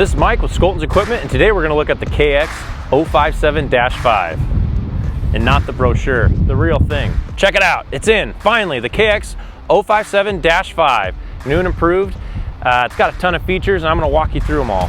This is Mike with Skolton's Equipment, and today we're going to look at the KX057-5. And not the brochure, the real thing. Check it out, it's in, finally, the KX057-5. New and improved. It's got a ton of features, and I'm going to walk you through them all.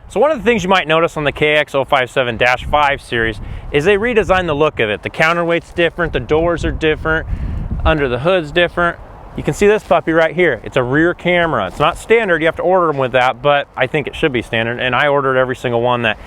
So one of the things you might notice on the KX057-5 series is they redesigned the look of it. The counterweight's different, the doors are different, under the hood's different. You can see this puppy right here. It's a rear camera. It's not standard, you have to order them with that, but I think it should be standard, and I ordered every single one that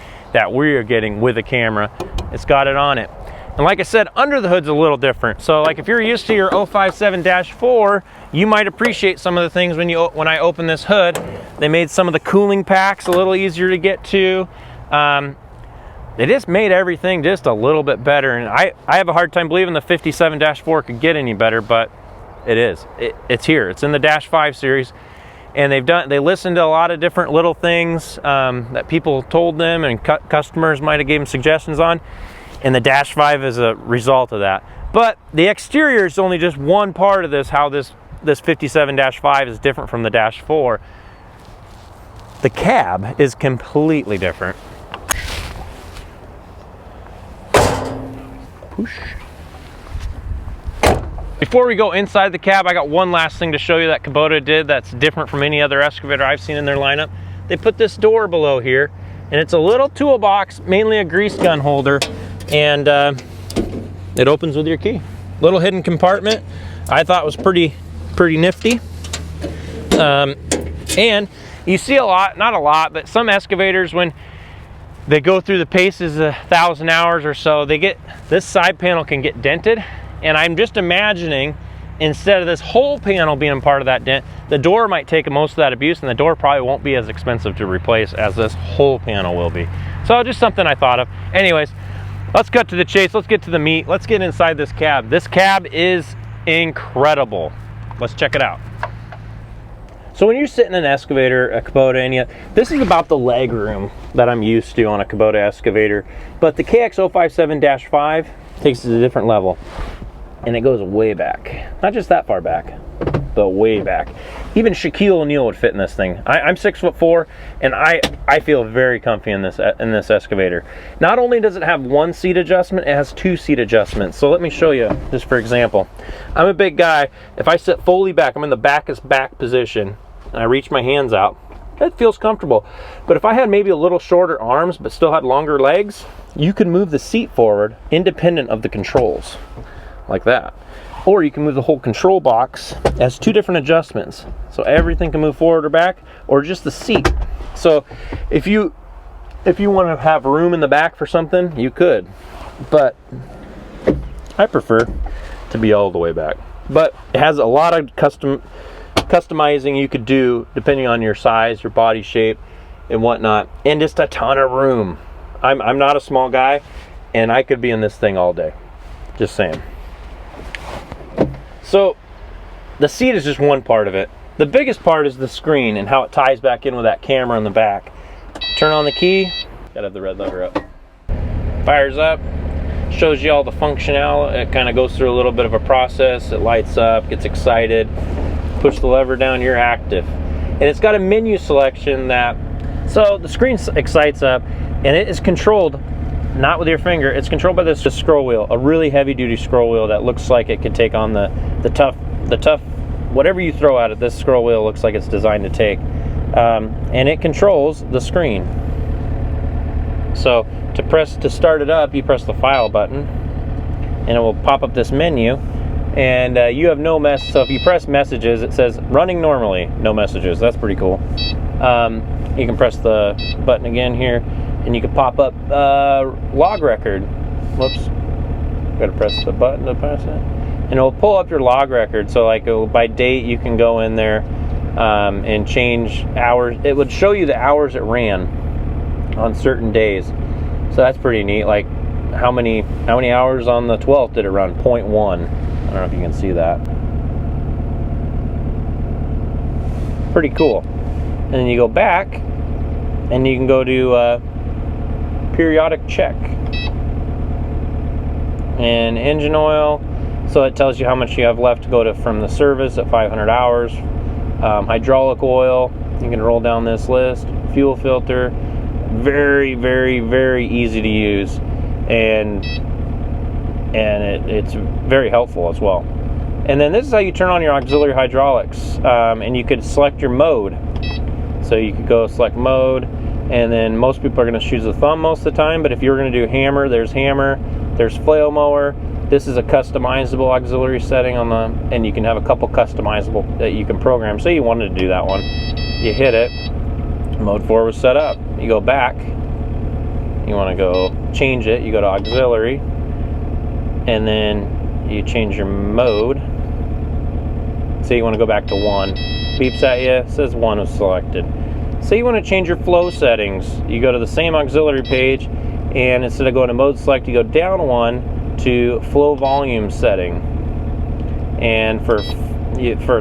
we are getting with a camera. It's got it on it. And like I said, under the hood's a little different. So like if you're used to your 057-4, you might appreciate some of the things when I open this hood. They made some of the cooling packs a little easier to get to. They just made everything just a little bit better. And I have a hard time believing the 57-4 could get any better, but it is. It's here. It's in the -5 series. And they listened to a lot of different little things that people told them and customers might have gave them suggestions on. And the -5 is a result of that. But the exterior is only just one part of this, how this 57-5 is different from the -4. The cab is completely different. Push. Before we go inside the cab, I got one last thing to show you that Kubota did that's different from any other excavator I've seen in their lineup. They put this door below here, and it's a little toolbox, mainly a grease gun holder, and it opens with your key. Little hidden compartment. I thought was pretty nifty. And you see a lot, not a lot, but some excavators, when they go through the paces 1,000 hours or so, this side panel can get dented. And I'm just imagining, instead of this whole panel being part of that dent, the door might take most of that abuse, and the door probably won't be as expensive to replace as this whole panel will be. So just something I thought of. Anyways, let's cut to the chase. Let's get to the meat. Let's get inside this cab. This cab is incredible. Let's check it out. So when you're sitting in an excavator, a Kubota, this is about the leg room that I'm used to on a Kubota excavator. But the KX057-5 takes it to a different level. And it goes way back. Not just that far back, but way back. Even Shaquille O'Neal would fit in this thing. I'm 6'4", and I feel very comfy in this excavator. Not only does it have one seat adjustment, it has 2 seat adjustments. So let me show you, just for example. I'm a big guy. If I sit fully back, I'm in the back position, and I reach my hands out, it feels comfortable. But if I had maybe a little shorter arms, but still had longer legs, you can move the seat forward independent of the controls. Like that. Or you can move the whole control box. It has 2 different adjustments. So everything can move forward or back, or just the seat. So if you want to have room in the back for something, you could. But I prefer to be all the way back. But it has a lot of customizing you could do depending on your size, your body shape, and whatnot. And just a ton of room. I'm not a small guy, and I could be in this thing all day. Just saying. So the seat is just one part of it. The biggest part is the screen and how it ties back in with that camera in the back. Turn on the key, gotta have the red lever up. Fires up, shows you all the functionality. It kind of goes through a little bit of a process. It lights up, gets excited. Push the lever down, you're active. And it's got a menu selection so the screen excites up, and it is controlled not with your finger. It's controlled by this scroll wheel, a really heavy duty scroll wheel that looks like it could take on the tough, whatever you throw at it. This scroll wheel looks like it's designed to take. And it controls the screen. So to start it up, you press the file button, and it will pop up this menu, and you have no mess. So if you press messages, it says running normally, no messages. That's pretty cool. You can press the button again here, and you can pop up log record. Whoops, gotta press the button to pass it, and it'll pull up your log record. So like by date, you can go in there and change hours. It would show you the hours it ran on certain days. So that's pretty neat. Like how many hours on the 12th did it run? 0.1. I don't know if you can see that. Pretty cool. and then you go back, and you can go to periodic check. And engine oil, so it tells you how much you have left to go to from the service at 500 hours. Hydraulic oil, you can roll down this list. Fuel filter, very, very, very easy to use, and it's very helpful as well. And then this is how you turn on your auxiliary hydraulics, and you could select your mode. So you could go select mode, and then most people are going to choose the thumb most of the time, but if you're going to do hammer, there's flail mower. This is a customizable auxiliary setting on the, and you can have a couple customizable that you can program. Say you wanted to do that one, you hit it, mode 4 was set up. You go back, you want to go change it, you go to auxiliary, and then you change your mode. Say you want to go back to 1, beeps at you, says 1 was selected. Say you want to change your flow settings, you go to the same auxiliary page, and instead of going to mode select, you go down 1 to flow volume setting. And for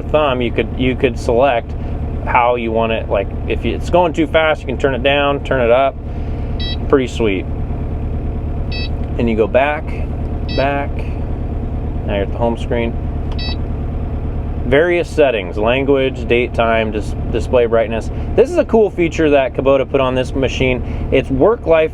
thumb, you could select how you want it. Like if it's going too fast, you can turn it down, turn it up. Pretty sweet. And you go back. Now you're at the home screen. Various settings: language, date, time, display brightness. This is a cool feature that Kubota put on this machine. It's work light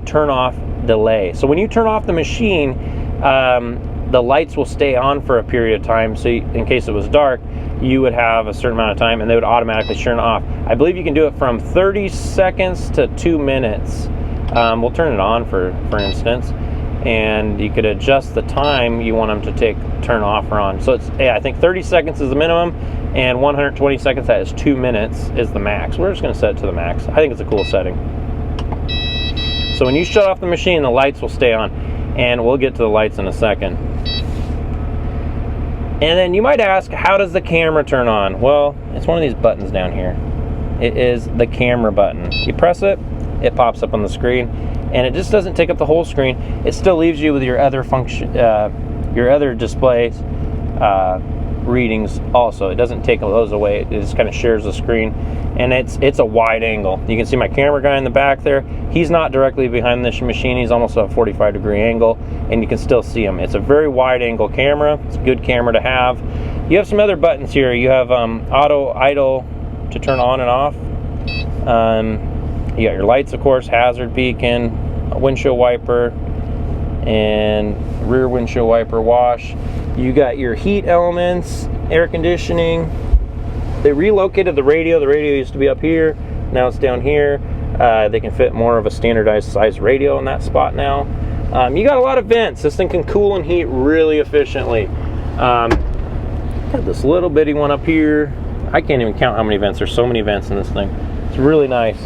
turn off delay. So when you turn off the machine, the lights will stay on for a period of time. So in case it was dark, you would have a certain amount of time, and they would automatically turn off. I believe you can do it from 30 seconds to 2 minutes. We'll turn it on for instance, and you could adjust the time you want them to turn off or on. So it's, I think 30 seconds is the minimum, and 120 seconds, that is 2 minutes, is the max. We're just going to set it to the max. I think it's a cool setting. So when you shut off the machine, the lights will stay on, and we'll get to the lights in a second. And then you might ask, how does the camera turn on? Well, it's one of these buttons down here. It is the camera button. You press it, it pops up on the screen, and it just doesn't take up the whole screen. It still leaves you with your other function, your other displays readings also. It doesn't take those away. It just kind of shares the screen, and it's a wide angle. You can see my camera guy in the back there. He's not directly behind this machine. He's almost at a 45-degree angle, and you can still see him. It's a very wide angle camera. It's a good camera to have. You have some other buttons here. You have auto idle to turn on and off. You got your lights, of course, hazard beacon, a windshield wiper, and rear windshield wiper wash. You got your heat elements, air conditioning. They relocated the radio. The radio used to be up here. Now it's down here. They can fit more of a standardized size radio in that spot now. You got a lot of vents. This thing can cool and heat really efficiently. Got this little bitty one up here. I can't even count how many vents. There's so many vents in this thing. It's really nice.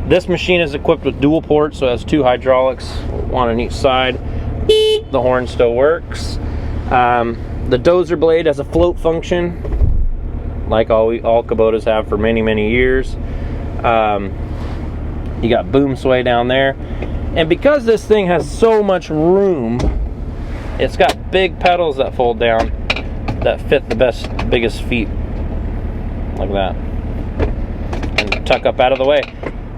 This machine is equipped with dual ports, so it has 2 hydraulics, one on each side. The horn still works. The dozer blade has a float function, like all Kubotas have for many, many years. You got boom sway down there, and because this thing has so much room, it's got big pedals that fold down that fit the biggest feet, like that, and tuck up out of the way.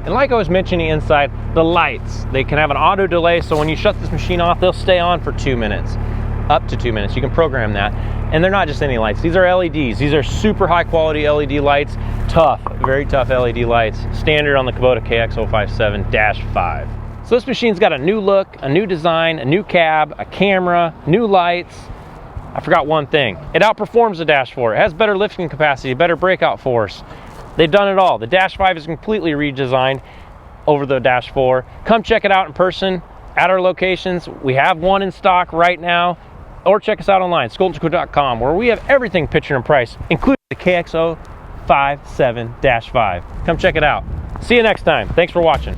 And like I was mentioning inside, the lights, they can have an auto delay, so when you shut this machine off, they'll stay on for 2 minutes, up to 2 minutes. You can program that. And they're not just any lights. These are LEDs. These are super high quality LED lights. Tough, very tough LED lights. Standard on the Kubota KX057-5. So this machine's got a new look, a new design, a new cab, a camera, new lights. I forgot one thing. It outperforms the Dash 4. It has better lifting capacity, better breakout force. They've done it all. The Dash 5 is completely redesigned over the Dash 4. Come check it out in person at our locations. We have one in stock right now. Or check us out online, skoldenco.com, where we have everything picture and price, including the KX057-5. Come check it out. See you next time. Thanks for watching.